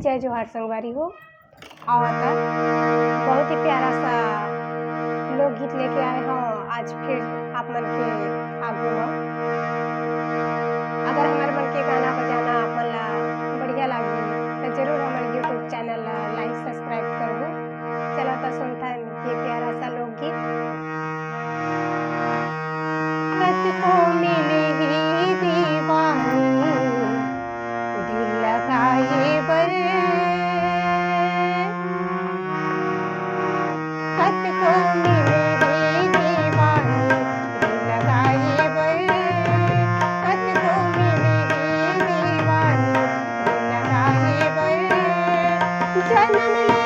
जय जोहार संगवारी हो। आओ आता बहुत ही प्यारा सा लोकगीत लेके आए हो आज फिर आप मन के आगू हो। अगर हमारे मन के गाना बजाना आप मन ला बढ़िया लगी तो जरूर हमारे यूट्यूब चैनल लाइक सब्सक्राइब करो। चलो तो सुनता है ये प्यारा सा लोकगीत। कत को मिली ही दीवानी दिल लगाए बर, कत को मिली ही दीवानी दिल लगाए बर, कत को मिली ही दीवानी दिल लगाए बर। जन्म